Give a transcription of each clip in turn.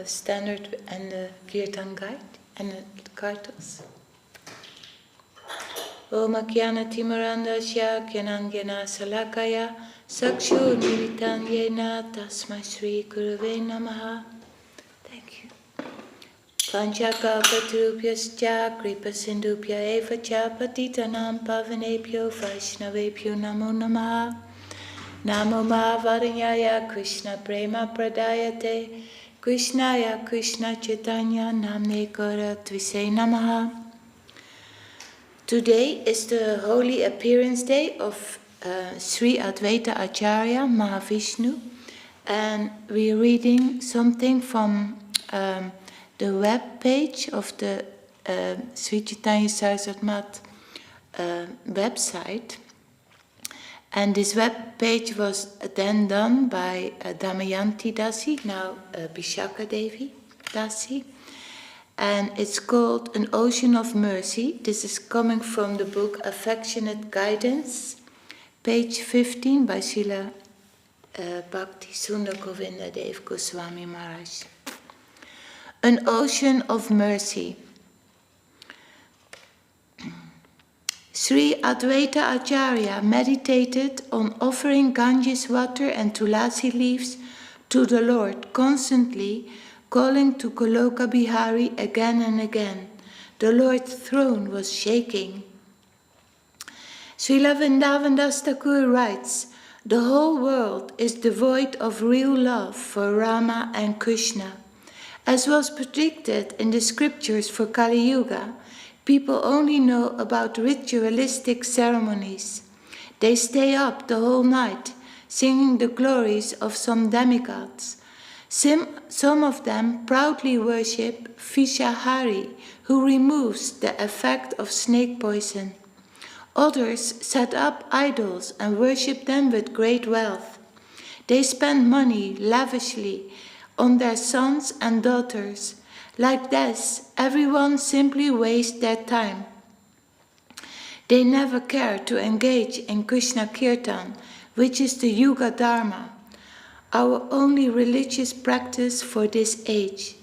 standaard en de Kirtan Guide en de kartels. Om Akyana Timurandasya Kyanangyana Salakaya Sakshu Militan Yena Tasma Shri Gurave Namaha. Thank you. Panchakalpatarubhyascha Kripasindubhya eva cha patitanam pavanebhyo Vaishnavebhyo namo namaha. Namo Mahavadanyaya Krishna Prema Pradayate Krishnaya Krishna Chaitanya Namne Kara Tvise Namaha. Today is the holy appearance day of Sri Advaita Acharya Mahavishnu, and we're reading something from the web page of the Sri Chaitanya Saraswati Math website. And this web page was then done by Damayanti Dasi, now Bishaka Devi Dasi. And it's called An Ocean of Mercy. This is coming from the book Affectionate Guidance, page 15 by Srila Bhakti Sundar Govinda Dev Goswami Maharaj. An Ocean of Mercy. Sri Advaita Acharya meditated on offering Ganges water and tulasi leaves to the Lord, constantly calling to Goloka Bihari again and again. The Lord's throne was shaking. Srila Vrindavan Das Thakur writes, the whole world is devoid of real love for Rama and Krishna. As was predicted in the scriptures for Kali Yuga, people only know about ritualistic ceremonies. They stay up the whole night, singing the glories of some demigods. Some of them proudly worship Vishahari, who removes the effect of snake poison. Others set up idols and worship them with great wealth. They spend money lavishly on their sons and daughters. Like this, everyone simply wastes their time. They never care to engage in Krishna Kirtan, which is the Yuga Dharma, our only religious practice for this age.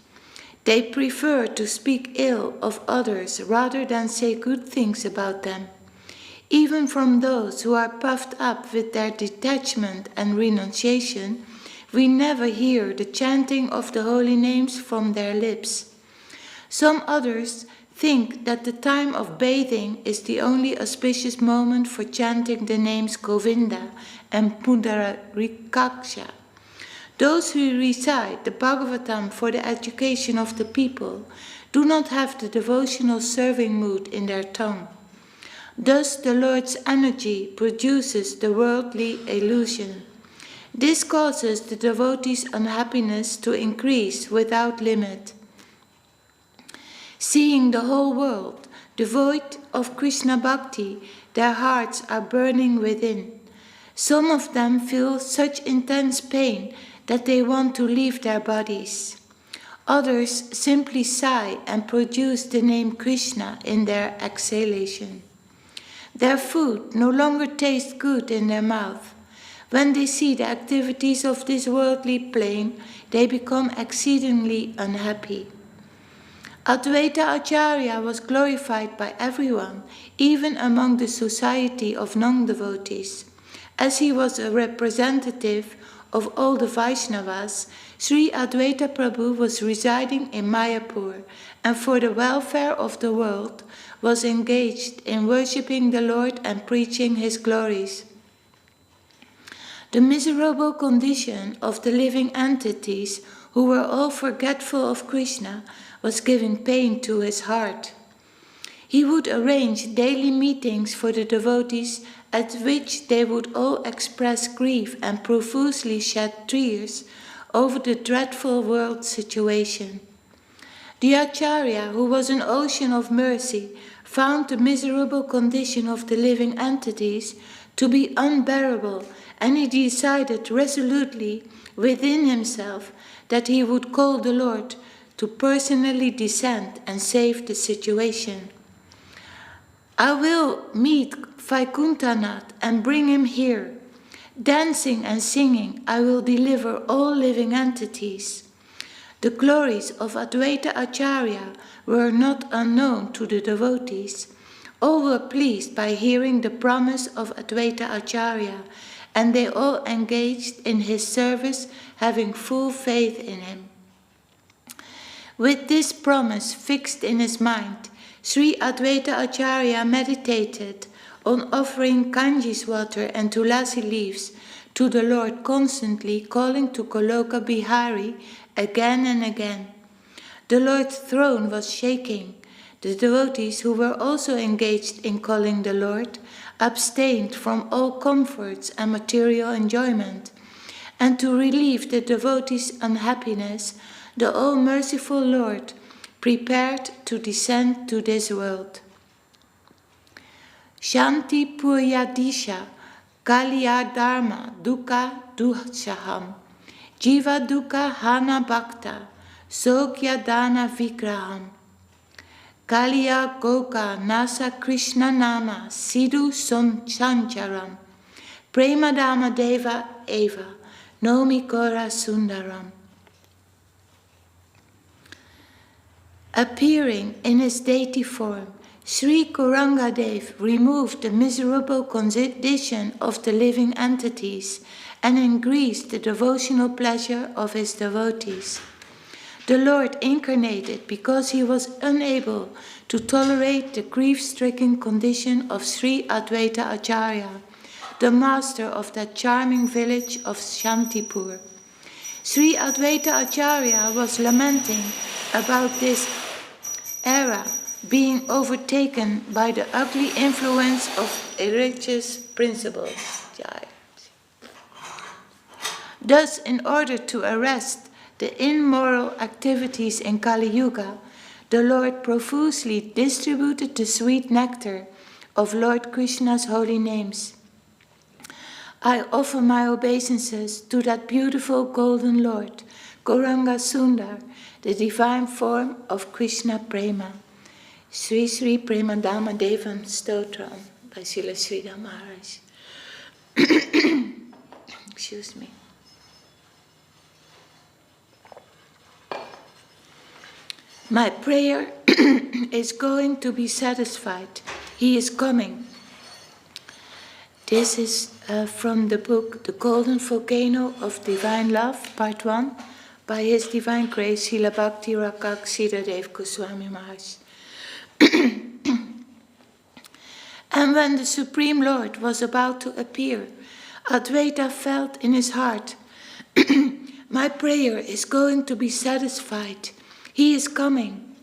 They prefer to speak ill of others rather than say good things about them. Even from those who are puffed up with their detachment and renunciation, we never hear the chanting of the holy names from their lips. Some others think that the time of bathing is the only auspicious moment for chanting the names Govinda and Pundarikaksha. Those who recite the Bhagavatam for the education of the people do not have the devotional serving mood in their tongue. Thus the Lord's energy produces the worldly illusion. This causes the devotees' unhappiness to increase without limit. Seeing the whole world devoid of Krishna Bhakti, their hearts are burning within. Some of them feel such intense pain that they want to leave their bodies. Others simply sigh and produce the name Krishna in their exhalation. Their food no longer tastes good in their mouth. When they see the activities of this worldly plane, they become exceedingly unhappy. Advaita Acharya was glorified by everyone, even among the society of non-devotees. As he was a representative of all the Vaishnavas, Sri Advaita Prabhu was residing in Mayapur, and for the welfare of the world was engaged in worshipping the Lord and preaching his glories. The miserable condition of the living entities, who were all forgetful of Krishna, was giving pain to his heart. He would arrange daily meetings for the devotees at which they would all express grief and profusely shed tears over the dreadful world situation. The Acharya, who was an ocean of mercy, found the miserable condition of the living entities to be unbearable, and he decided resolutely within himself that he would call the Lord to personally descend and save the situation. I will meet Vaikunthanath and bring him here. Dancing and singing, I will deliver all living entities. The glories of Advaita Acharya were not unknown to the devotees. All were pleased by hearing the promise of Advaita Acharya, and they all engaged in his service, having full faith in him. With this promise fixed in his mind, Sri Advaita Acharya meditated on offering kanji's water and tulasi leaves to the Lord, constantly calling to Goloka Bihari again and again. The Lord's throne was shaking. The devotees, who were also engaged in calling the Lord, abstained from all comforts and material enjoyment. And to relieve the devotees' unhappiness, the all-merciful Lord prepared to descend to this world. Shanti Puryadisha Kalya Dharma Dukkha Dushaham Jiva Dukkha Hana Bhakta Sogya Dana Vigraham Kalya Goka Nasa Krishna Nama Sidhu Sancharam Premadama Deva Eva Nomi Kora Sundaram. Appearing in his deity form, Sri Gaurangadev removed the miserable condition of the living entities and increased the devotional pleasure of his devotees. The Lord incarnated because he was unable to tolerate the grief-stricken condition of Sri Advaita Acharya, the master of that charming village of Shantipur. Sri Advaita Acharya was lamenting about this era being overtaken by the ugly influence of religious principles. Thus, in order to arrest the immoral activities in Kali Yuga, the Lord profusely distributed the sweet nectar of Lord Krishna's holy names. I offer my obeisances to that beautiful golden Lord, Gauranga Sundar, the divine form of Krishna Prema. Sri Sri Premadama Devam Stotram by Srila Sridhar Maharaj. Excuse me. My prayer is going to be satisfied. He is coming. This is from the book The Golden Volcano of Divine Love, Part 1, by His Divine Grace, Srila Bhakti Rakak Siddhadev Goswami Maharaj. And when the Supreme Lord was about to appear, Advaita felt in his heart, my prayer is going to be satisfied. He is coming.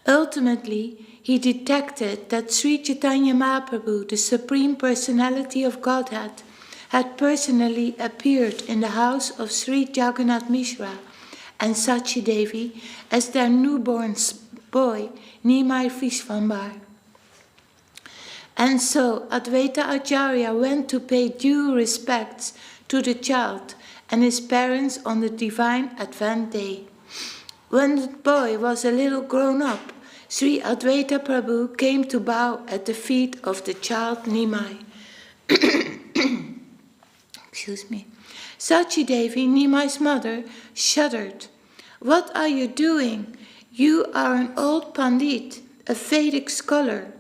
Ultimately, he detected that Sri Chaitanya Mahaprabhu, the Supreme Personality of Godhead, had personally appeared in the house of Sri Jagannath Mishra and Sachi Devi as their newborn boy, Nimai Vishvambar. And so Advaita Acharya went to pay due respects to the child and his parents on the divine Advent day. When the boy was a little grown up, Sri Advaita Prabhu came to bow at the feet of the child Nimai. Excuse me. Sachi Devi, Nimai's mother, shuddered. What are you doing? You are an old Pandit, a Vedic scholar.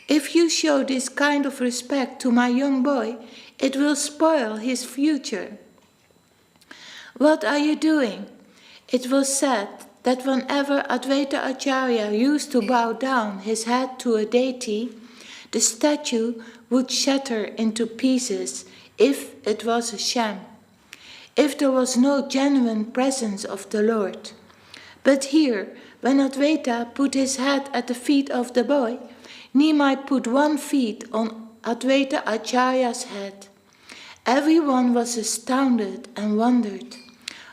If you show this kind of respect to my young boy, it will spoil his future. What are you doing? It was said that whenever Advaita Acharya used to bow down his head to a deity, the statue would shatter into pieces if it was a sham, if there was no genuine presence of the Lord. But here, when Advaita put his head at the feet of the boy, Nimai put one foot on Advaita Acharya's head. Everyone was astounded and wondered,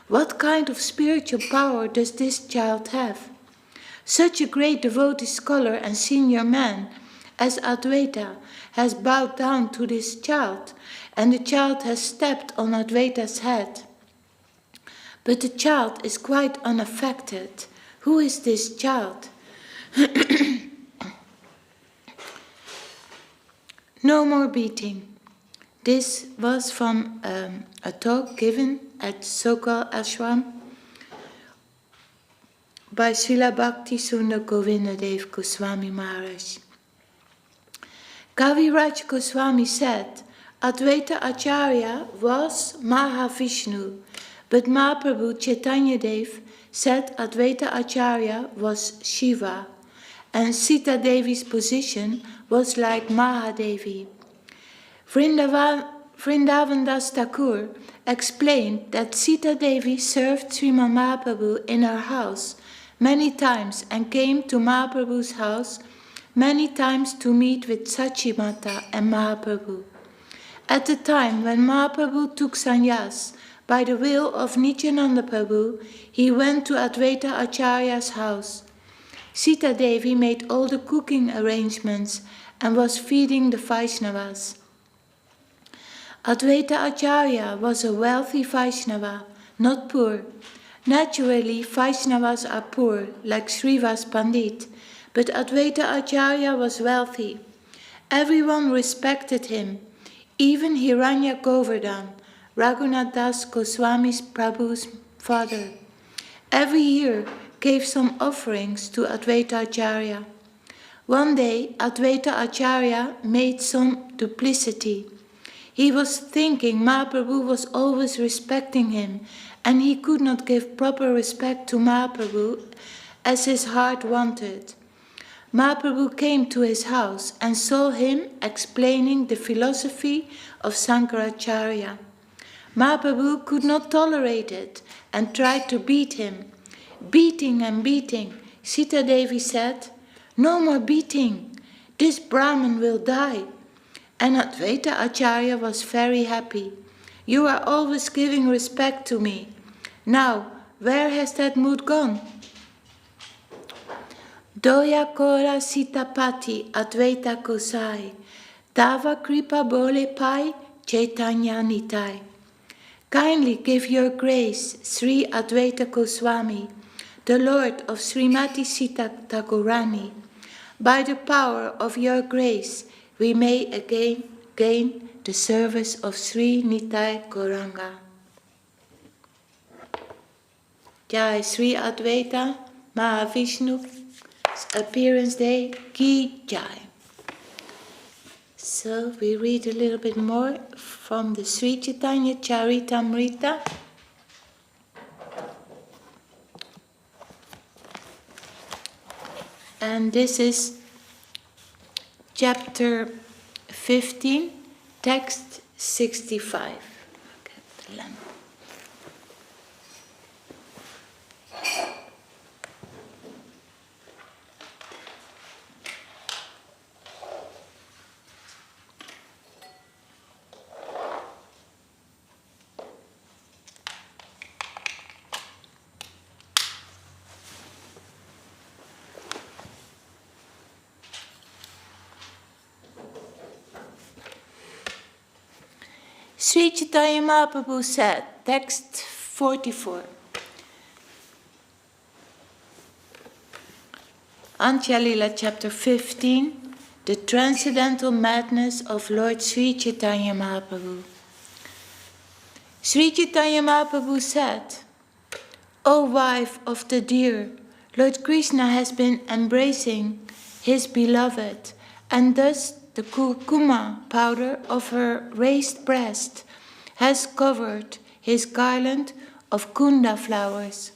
what kind of spiritual power does this child have? Such a great devotee scholar and senior man as Advaita has bowed down to this child, and the child has stepped on Advaita's head. But the child is quite unaffected. Who is this child? No more beating. This was from a talk given at Sokal Ashram by Srila Bhakti Sundar Govindadev Goswami Maharaj. Kaviraj Goswami said, Advaita Acharya was Mahavishnu, but Mahaprabhu Chaitanya Dev said Advaita Acharya was Shiva, and Sita Devi's position was like Mahadevi. Vrindavan Das Thakur explained that Sita Devi served Sriman Mahaprabhu in her house many times and came to Mahaprabhu's house many times to meet with Sachi Mata and Mahaprabhu. At the time when Mahaprabhu took sannyas by the will of Nityananda Prabhu, he went to Advaita Acharya's house. Sita Devi made all the cooking arrangements and was feeding the Vaishnavas. Advaita Acharya was a wealthy Vaishnava, not poor. Naturally, Vaishnavas are poor, like Srivas Pandit, but Advaita Acharya was wealthy. Everyone respected him, even Hiranya Govardhan, Raghunath Das Goswami's Prabhu's father. Every year gave some offerings to Advaita Acharya. One day, Advaita Acharya made some duplicity. He was thinking Mahaprabhu was always respecting him, and he could not give proper respect to Mahaprabhu as his heart wanted. Mahaprabhu came to his house and saw him explaining the philosophy of Sankaracharya. Mahaprabhu could not tolerate it and tried to beat him. Beating and beating, Sita Devi said, "No more beating, this Brahman will die." And Advaita Acharya was very happy. "You are always giving respect to me. Now, where has that mood gone?" Doya Kora Sitapati Advaita Kosai, Tava Kripa Bole Pai Chaitanya Nitai. Kindly give your grace, Sri Advaita Goswami, the Lord of Srimati Sita Thakurani. By the power of your grace, we may again gain the service of Sri Nitai Gauranga. Jai Sri Advaita Mahavishnu's appearance day, Ki Jai. So we read a little bit more from the Sri Chaitanya Charitamrita. And this is chapter 15, text 65. Okay, the lamp. Sri Chaitanya Mahaprabhu said, text 44. Antya-lila chapter 15, the transcendental madness of Lord Sri Chaitanya Mahaprabhu. Sri Chaitanya Mahaprabhu said, "O wife of the deer, Lord Krishna has been embracing his beloved, and thus the kurkuma powder of her raised breast has covered his garland of kunda flowers.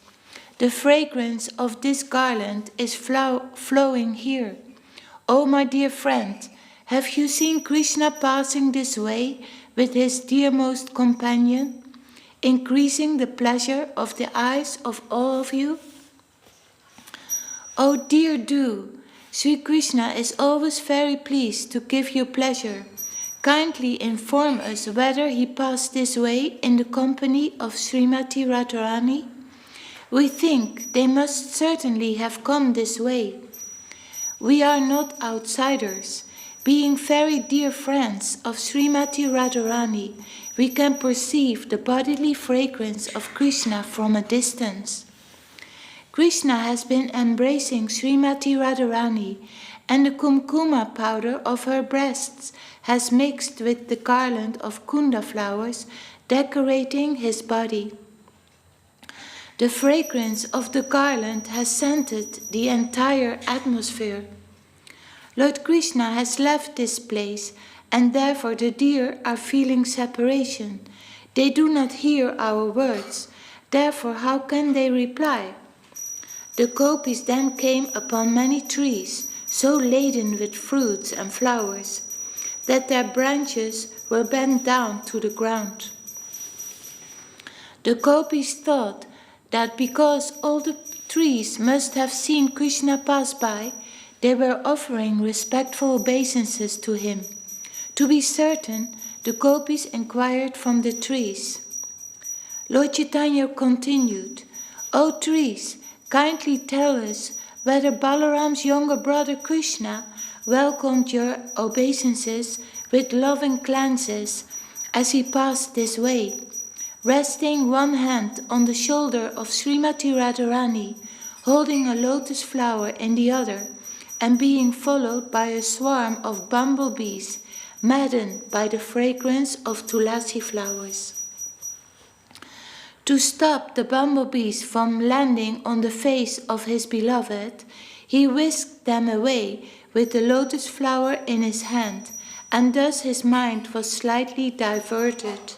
The fragrance of this garland is flowing here. O my dear friend, have you seen Krishna passing this way with his dearmost companion, increasing the pleasure of the eyes of all of you? O dear dew, Sri Krishna is always very pleased to give you pleasure. Kindly inform us whether he passed this way in the company of Srimati Radharani. We think they must certainly have come this way. We are not outsiders. Being very dear friends of Srimati Radharani, we can perceive the bodily fragrance of Krishna from a distance. Krishna has been embracing Srimati Radharani, and the kumkuma powder of her breasts has mixed with the garland of kunda flowers decorating his body. The fragrance of the garland has scented the entire atmosphere. Lord Krishna has left this place, and therefore the deer are feeling separation. They do not hear our words, therefore how can they reply? The gopis then came upon many trees, so laden with fruits and flowers, that their branches were bent down to the ground. The gopis thought that because all the trees must have seen Krishna pass by, they were offering respectful obeisances to him. To be certain, the gopis inquired from the trees. Lord Chaitanya continued, "O trees, kindly tell us whether Balaram's younger brother Krishna welcomed your obeisances with loving glances as he passed this way, resting one hand on the shoulder of Srimati Radharani, holding a lotus flower in the other, and being followed by a swarm of bumblebees, maddened by the fragrance of tulasi flowers. To stop the bumblebees from landing on the face of his beloved, he whisked them away with the lotus flower in his hand, and thus his mind was slightly diverted.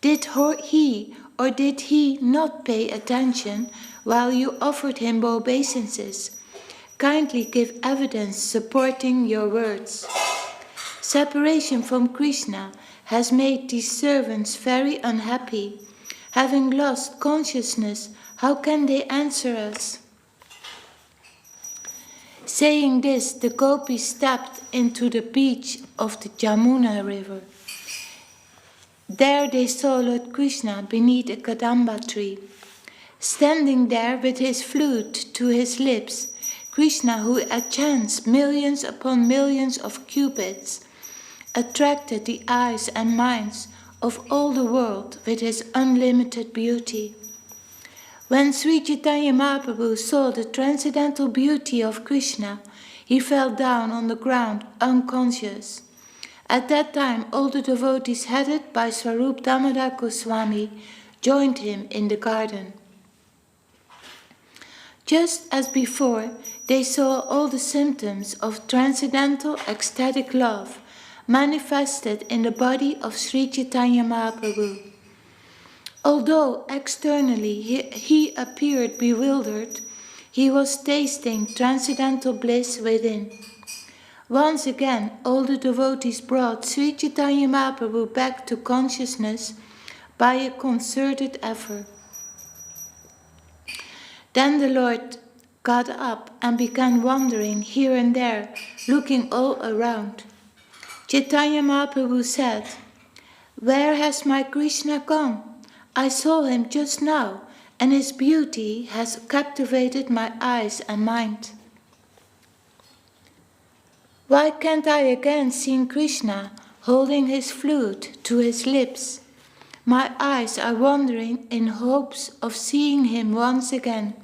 Did he or did he not pay attention while you offered him obeisances? Kindly give evidence supporting your words. Separation from Krishna has made these servants very unhappy. Having lost consciousness, how can they answer us?" Saying this, the gopis stepped into the beach of the Jamuna river. There they saw Lord Krishna beneath a kadamba tree. Standing there with his flute to his lips, Krishna, who enchants millions upon millions of cupids, attracted the eyes and minds of all the world with his unlimited beauty. When Sri Chaitanya Mahaprabhu saw the transcendental beauty of Krishna, he fell down on the ground unconscious. At that time, all the devotees headed by Swarup Damodar Goswami joined him in the garden. Just as before, they saw all the symptoms of transcendental ecstatic love manifested in the body of Sri Chaitanya Mahaprabhu. Although externally he appeared bewildered, he was tasting transcendental bliss within. Once again, all the devotees brought Sri Chaitanya Mahaprabhu back to consciousness by a concerted effort. Then the Lord got up and began wandering here and there, looking all around. Chaitanya Mahaprabhu said, "Where has my Krishna gone? I saw him just now, and his beauty has captivated my eyes and mind. Why can't I again see Krishna holding his flute to his lips? My eyes are wandering in hopes of seeing him once again."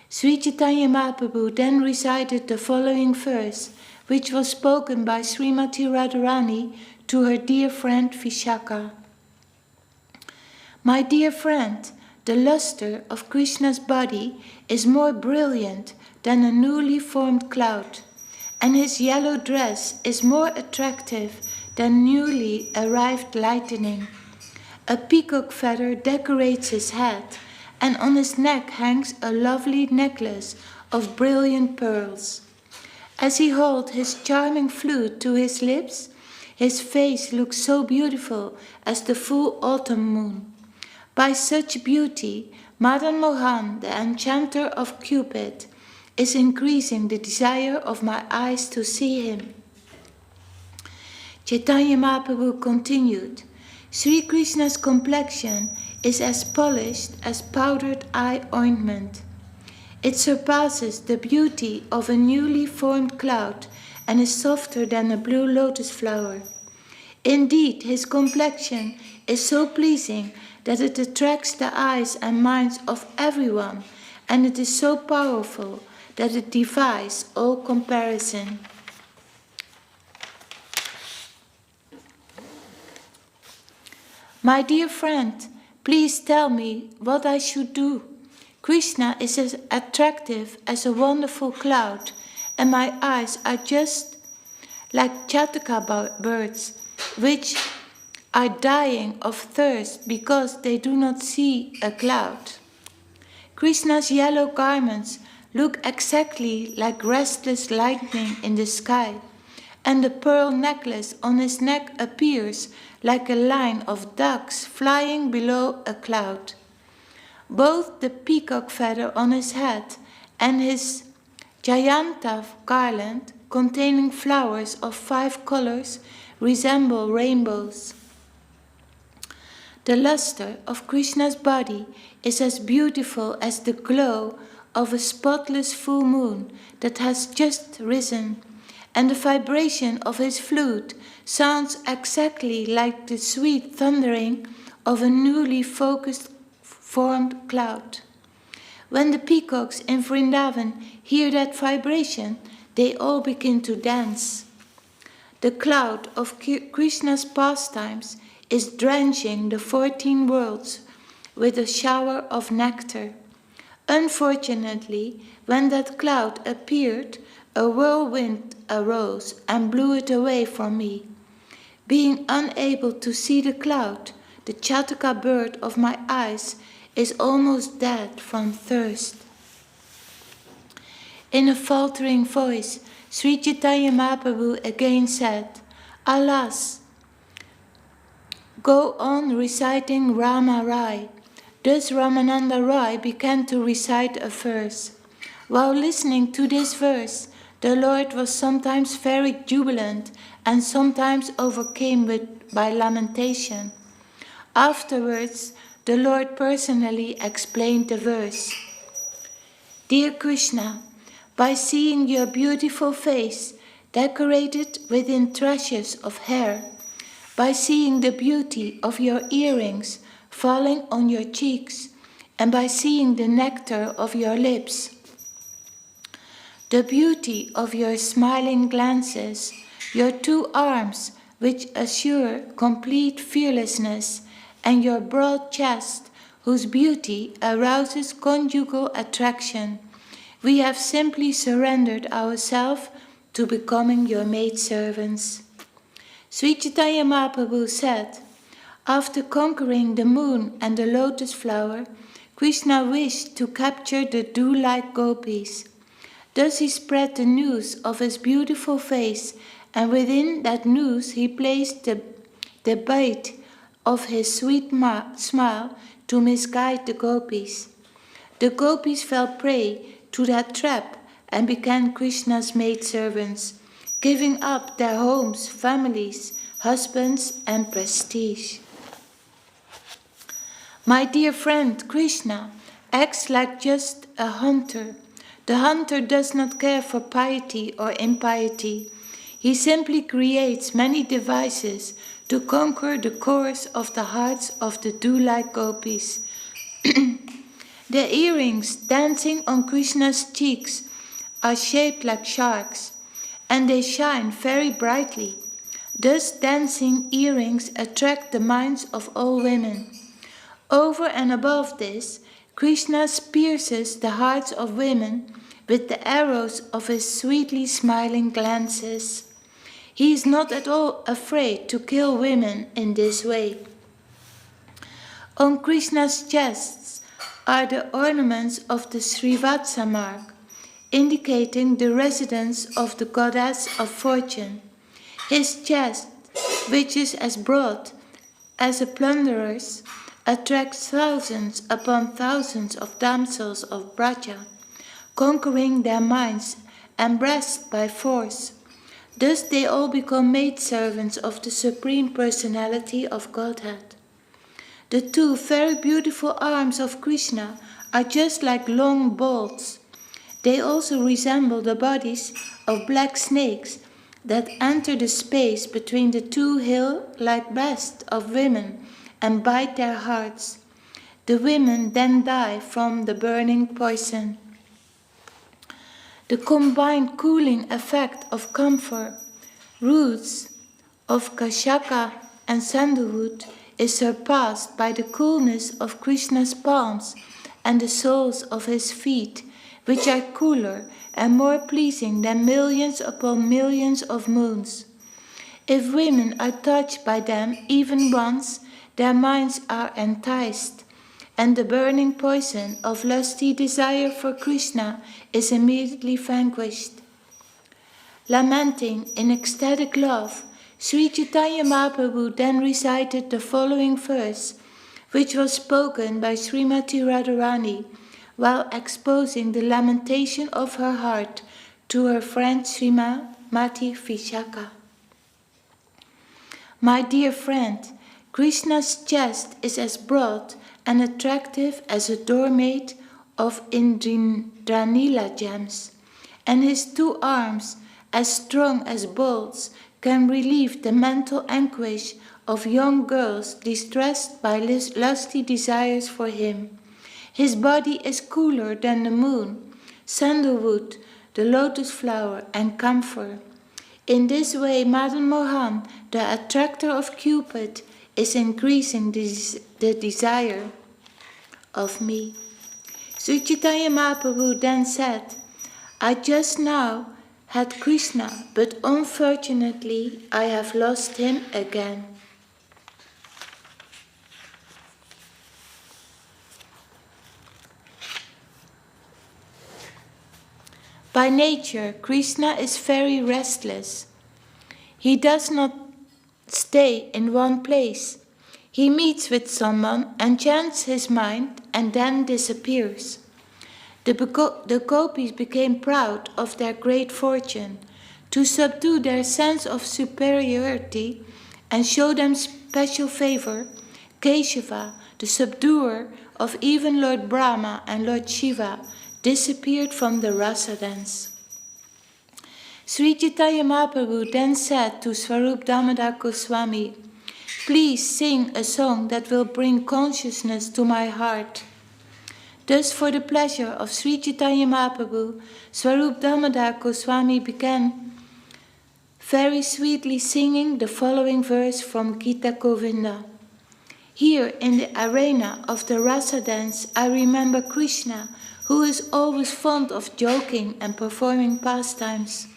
Sri Chaitanya Mahaprabhu then recited the following verse, which was spoken by Srimati Radharani to her dear friend Vishaka. "My dear friend, the luster of Krishna's body is more brilliant than a newly formed cloud, and his yellow dress is more attractive than newly arrived lightning. A peacock feather decorates his head, and on his neck hangs a lovely necklace of brilliant pearls. As he holds his charming flute to his lips, his face looks so beautiful as the full autumn moon. By such beauty, Madan Mohan, the enchanter of Cupid, is increasing the desire of my eyes to see him." Chaitanya Mahaprabhu continued, "Sri Krishna's complexion is as polished as powdered eye ointment. It surpasses the beauty of a newly formed cloud and is softer than a blue lotus flower. Indeed, his complexion is so pleasing that it attracts the eyes and minds of everyone, and it is so powerful that it defies all comparison." My dear friend, Please tell me what I should do. Krishna is as attractive as a wonderful cloud, and my eyes are just like chataka birds, which are dying of thirst because they do not see a cloud. Krishna's yellow garments look exactly like restless lightning in the sky, and the pearl necklace on his neck appears like a line of ducks flying below a cloud. Both the peacock feather on his head and his Jayanta garland, containing flowers of 5 colors, resemble rainbows. The luster of Krishna's body is as beautiful as the glow of a spotless full moon that has just risen, and the vibration of his flute sounds exactly like the sweet thundering of a newly formed cloud. When the peacocks in Vrindavan hear that vibration, they all begin to dance. The cloud of Krishna's pastimes is drenching the 14 worlds with a shower of nectar. Unfortunately, when that cloud appeared, a whirlwind arose and blew it away from me. Being unable to see the cloud, the chataka bird of my eyes is almost dead from thirst. In a faltering voice, Sri Chaitanya Mahaprabhu again said, "Alas, go on reciting Rama Rai." Thus Ramananda Rai began to recite a verse. While listening to this verse, the Lord was sometimes very jubilant and sometimes overcome by lamentation. Afterwards, the Lord personally explained the verse. Dear Krishna, by seeing your beautiful face decorated within treasures of hair, by seeing the beauty of your earrings falling on your cheeks, and by seeing the nectar of your lips, the beauty of your smiling glances, your 2 arms which assure complete fearlessness, and your broad chest whose beauty arouses conjugal attraction, we have simply surrendered ourselves to becoming your maidservants. Sri Chaitanya Mahaprabhu said, after conquering the moon and the lotus flower, Krishna wished to capture the dew-like gopis. Thus he spread the news of his beautiful face, and within that news he placed the bait of his sweet smile to misguide the gopis. The gopis fell prey to that trap and became Krishna's maidservants, giving up their homes, families, husbands, and prestige. My dear friend Krishna acts like just a hunter. The hunter does not care for piety or impiety. He simply creates many devices to conquer the course of the hearts of the dew-like gopis. The earrings dancing on Krishna's cheeks are shaped like sharks, and they shine very brightly. Thus dancing earrings attract the minds of all women. Over and above this, Krishna pierces the hearts of women with the arrows of his sweetly smiling glances. He is not at all afraid to kill women in this way. On Krishna's chests are the ornaments of the Srivatsa mark, indicating the residence of the goddess of fortune. His chest, which is as broad as a plunderer's, attracts thousands upon thousands of damsels of Braja, conquering their minds and breasts by force. Thus they all become maidservants of the Supreme Personality of Godhead. The 2 very beautiful arms of Krishna are just like long bolts. They also resemble the bodies of black snakes that enter the space between the 2 hill-like breasts of women and bite their hearts. The women then die from the burning poison. The combined cooling effect of camphor, roots of kashaka and sandalwood is surpassed by the coolness of Krishna's palms and the soles of his feet, which are cooler and more pleasing than millions upon millions of moons. If women are touched by them even once, their minds are enticed, and the burning poison of lusty desire for Krishna is immediately vanquished. Lamenting in ecstatic love, Sri Chaitanya Mahaprabhu then recited the following verse, which was spoken by Srimati Radharani while exposing the lamentation of her heart to her friend Srimati Vishaka. My dear friend, Krishna's chest is as broad and attractive as a doormat of Indranila gems, and his two arms, as strong as bolts, can relieve the mental anguish of young girls distressed by lusty desires for him. His body is cooler than the moon, sandalwood, the lotus flower, and camphor. In this way, Madan Mohan, the attractor of Cupid, is increasing the desire of me. Sri Chaitanya Mahaprabhu then said, I just now had Krishna, but unfortunately I have lost him again. By nature, Krishna is very restless. He does not stay in one place. He meets with someone, enchants his mind, and then disappears. The gopis became proud of their great fortune. To subdue their sense of superiority and show them special favor, Keshava, the subduer of even Lord Brahma and Lord Shiva, disappeared from the rasa dance. Sri Chaitanya Mahaprabhu then said to Swarup Damodar Goswami, please sing a song that will bring consciousness to my heart. Thus, for the pleasure of Sri Chaitanya Mahaprabhu, Swarup Damodar Goswami began very sweetly singing the following verse from Gita Govinda. Here in the arena of the rasa dance, I remember Krishna, who is always fond of joking and performing pastimes.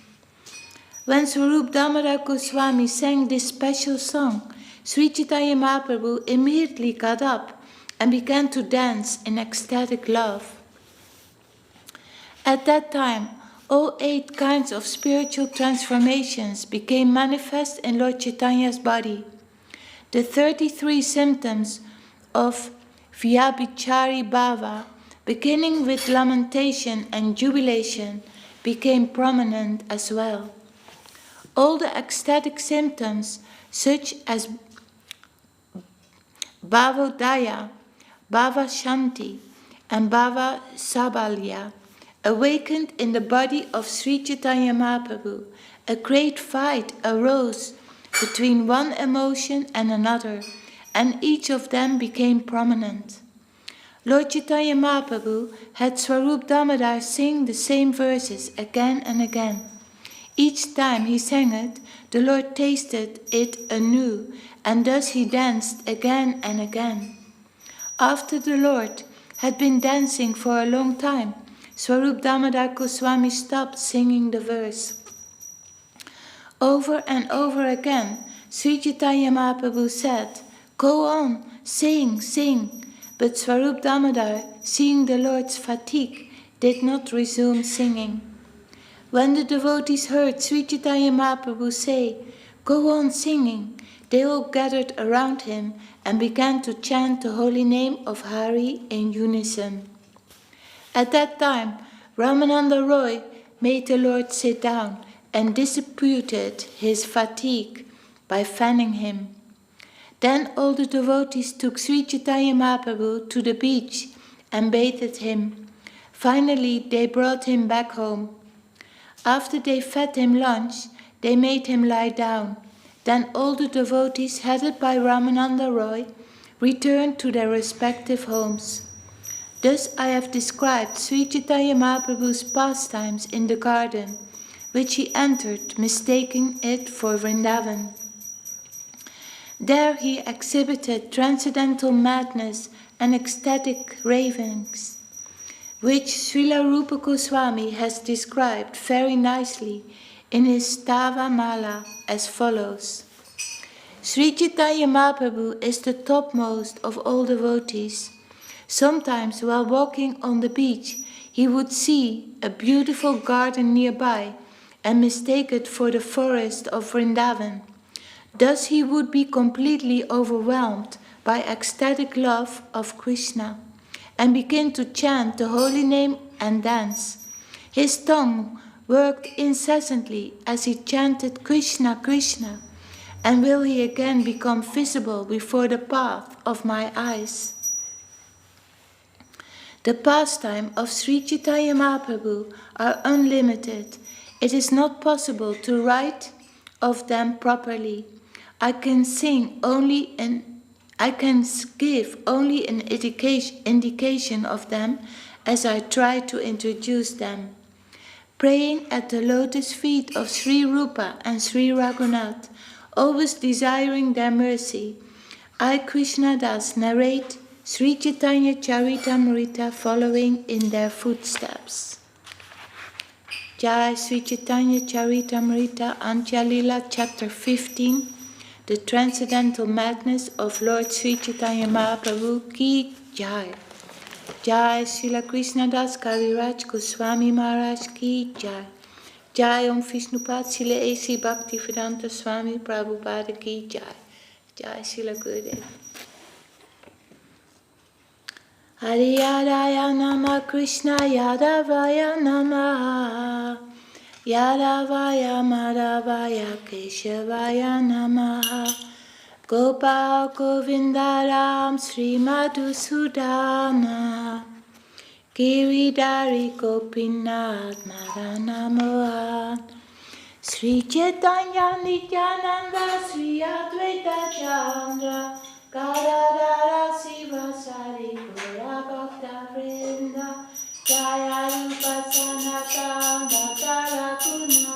When Swarup Damodar Goswami sang this special song, Sri Chaitanya Mahaprabhu immediately got up and began to dance in ecstatic love. At that time, all 8 kinds of spiritual transformations became manifest in Lord Chaitanya's body. The 33 symptoms of Vyabhichari Bhava, beginning with lamentation and jubilation, became prominent as well. All the ecstatic symptoms, such as Bhavodaya, Bhava Shanti, and Bhava Sabalya, awakened in the body of Sri Chaitanya Mahaprabhu. A great fight arose between one emotion and another, and each of them became prominent. Lord Chaitanya Mahaprabhu had Swarup Damodar sing the same verses again and again. Each time he sang it, the Lord tasted it anew, and thus he danced again and again. After the Lord had been dancing for a long time, Swarup Damodar Goswami stopped singing the verse. Over and over again, Sri Chaitanya Mahaprabhu said, go on, sing, sing. But Swarup Damodar, seeing the Lord's fatigue, did not resume singing. When the devotees heard Sri Chaitanya Mahaprabhu say, go on singing, they all gathered around him and began to chant the holy name of Hari in unison. At that time, Ramananda Roy made the Lord sit down and disputed his fatigue by fanning him. Then all the devotees took Sri Chaitanya Mahaprabhu to the beach and bathed him. Finally, they brought him back home. After they fed him lunch, they made him lie down. Then all the devotees, headed by Ramananda Roy, returned to their respective homes. Thus I have described Sri Chaitanya Mahaprabhu's pastimes in the garden, which he entered, mistaking it for Vrindavan. There he exhibited transcendental madness and ecstatic ravings, which Srila Rupa Goswami has described very nicely in his Stava Mala as follows. Sri Chaitanya Mahaprabhu is the topmost of all devotees. Sometimes while walking on the beach, he would see a beautiful garden nearby and mistake it for the forest of Vrindavan. Thus he would be completely overwhelmed by ecstatic love of Krishna and begin to chant the holy name and dance. His tongue worked incessantly as he chanted Krishna, Krishna, and will he again become visible before the path of my eyes? The pastime of Sri Chaitanya Mahaprabhu are unlimited. It is not possible to write of them properly. I can give only an indication of them as I try to introduce them. Praying at the lotus feet of Sri Rupa and Sri Raghunath, always desiring their mercy, I, Krishna Das, narrate Sri Chaitanya Charitamrita following in their footsteps. Jai Sri Chaitanya Charitamrita Antya-lila Chapter 15. The Transcendental Madness of Lord Sri Chaitanya Mahaprabhu Ki Jai. Jai Srila Krishna Das Kaviraj Goswami Maharaj Ki Jai. Jai Om Vishnupad Srila A.C. Bhaktivedanta Swami Prabhupada Ki Jai. Jai Srila Gurudev. Hari Yadaya Nama Krishna Yadavaya Namaha Yadavaya Madhavaya Keshavaya Namaha Gopal Govindaram Sri Madhusudana Giridhari Gopinath Madana Mohan Sri Chaitanya Nityananda Sri Advaita Chandra Gadadara Sivasari Gora Bhakta Vrinda Jaya Rupa Sanatana Tarakuna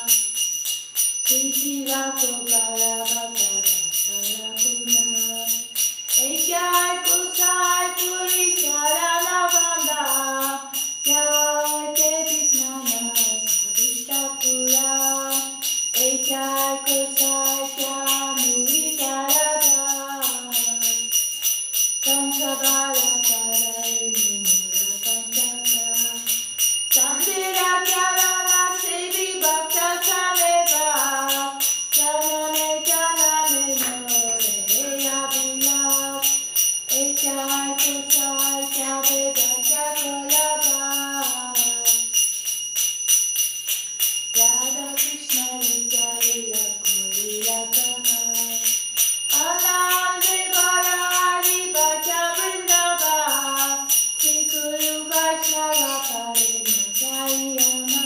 Sri Jiva Gopala Bhakta Tarakuna Jai Kusai Puri Charana Vanda Jai Devi Nana Savishta Pura Jai Kusai Jamuri Charada Kamsabala Taraini Mura Pantaka Chandira Charana Sevi Bhakta Sameva Janane Janane More Abhila Jai Kusai Jabeda Jagalaba Radha Krishna Lila Lila Gorila Kahai Anande Barari Bhaja Vrindava Sri Guru Vaishnava Parina Jayana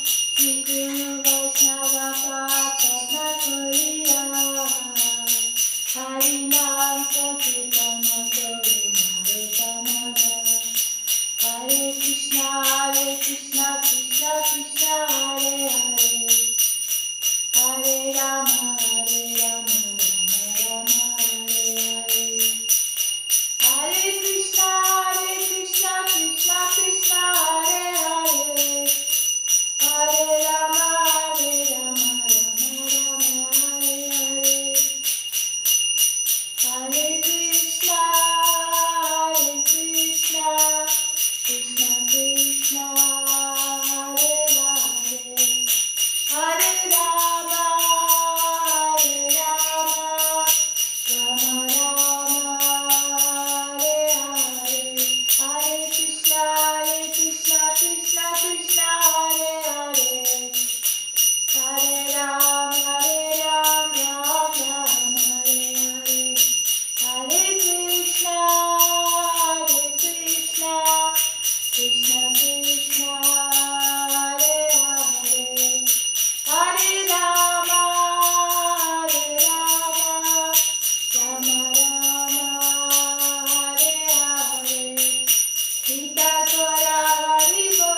Sri Guru Vaishnava Patna Koriya Harinam Sankirtana Koruna Vedanada Hare Krishna Krishna Krishna Hare Hare Hare Rama Rama Rama Hare Hare Hare Krishna Krishna Krishna Hare Hare Hare Rama Rama Rama Hare Hare Hare Krishna Krishna Krishna Hare Hare Hare Rama Rama Rama Hare Hare Hare Krishna Krishna Krishna Hare Hare Hare Rama Rama Hare Hare Hare Krishna Krishna Krishna Hare Hare Hare Rama Rama Rama Hare Hare Sita Tora Hari Bo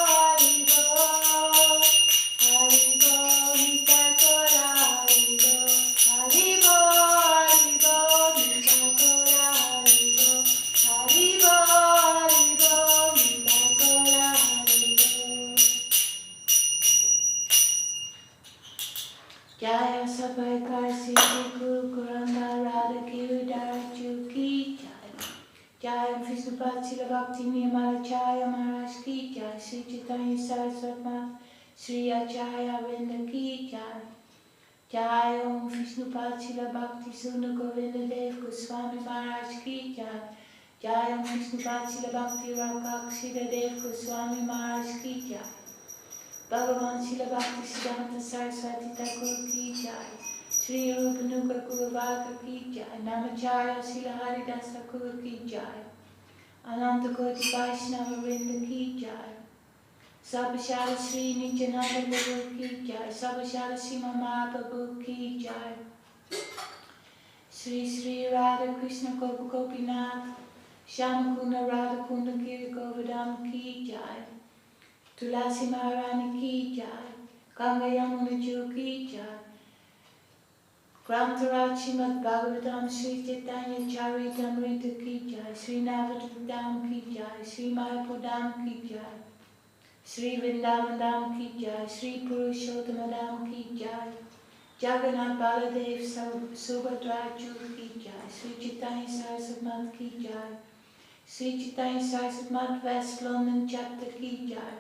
Hari Bo Hari Bo Sita Tora Hari Bo Sila Bhakti Niyamalachaya Maharaj Ki Jai, Sri Chaitanya Saraswati Mat, Sri Acharya Vrinda Ki Jai. Jai Om Vishnupad Sila Bhakti Suna Govinda Dev Goswami Maharaj Ki Jai. Jai Om Vishnupad Sila Bhakti Rakak Sila Dev Goswami Maharaj Ki Jai. Bhagavan Sila Bhakti Siddhanta Saraswati Thakur Ki Jai. Sri Rupanuga Guruvaka Ki Jai. Namacharya Sila Haridas Thakur Ki Jai. Ananta Koti Vaishnava Vrinda Ki Jai. Sabashara Sri Nityananda Prabhu Ki Jai. Sabashara Sima Mahaprabhu Ki Jai. Sri Sri Radha Krishna Gopa Gopinath Shyamakunda Radha Kunda Giri Govardhan Ki Jai. Tulasi Maharani Ki Jai. Ganga Yamuna Ju Ki Jai. Grantaraj Srimad Bhagavatam Sri Chaitanya Charitamrita Ki Jai. Sri Navadvipam Ki Jai. Sri Mayapurdam Ki Jai. Sri Vrindavandam Ki Jai. Sri Purushottamadam Ki Jai. Jagannath Baladev Subhadra Ju Ki Jai. Sri Chaitanya Saraswati Mat Ki Jai. Sri Chaitanya Saraswati Mat West London Chapter Ki Jai.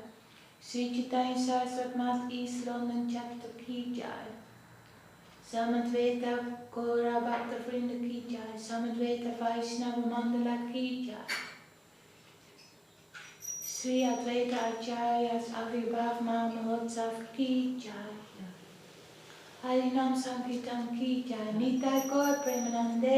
Sri Chaitanya Saraswati Mat East London Chapter Ki Jai. Samadveta Gora Bhakta Vrinda Ki Jai. Samadveta Vaishnava Mandala Ki Jai. Sri Advaita Acharya's Avirbhav Mahotsav Ki Jai. Harinam Sankirtan Ki Jai. Nitai Gaur Premanande.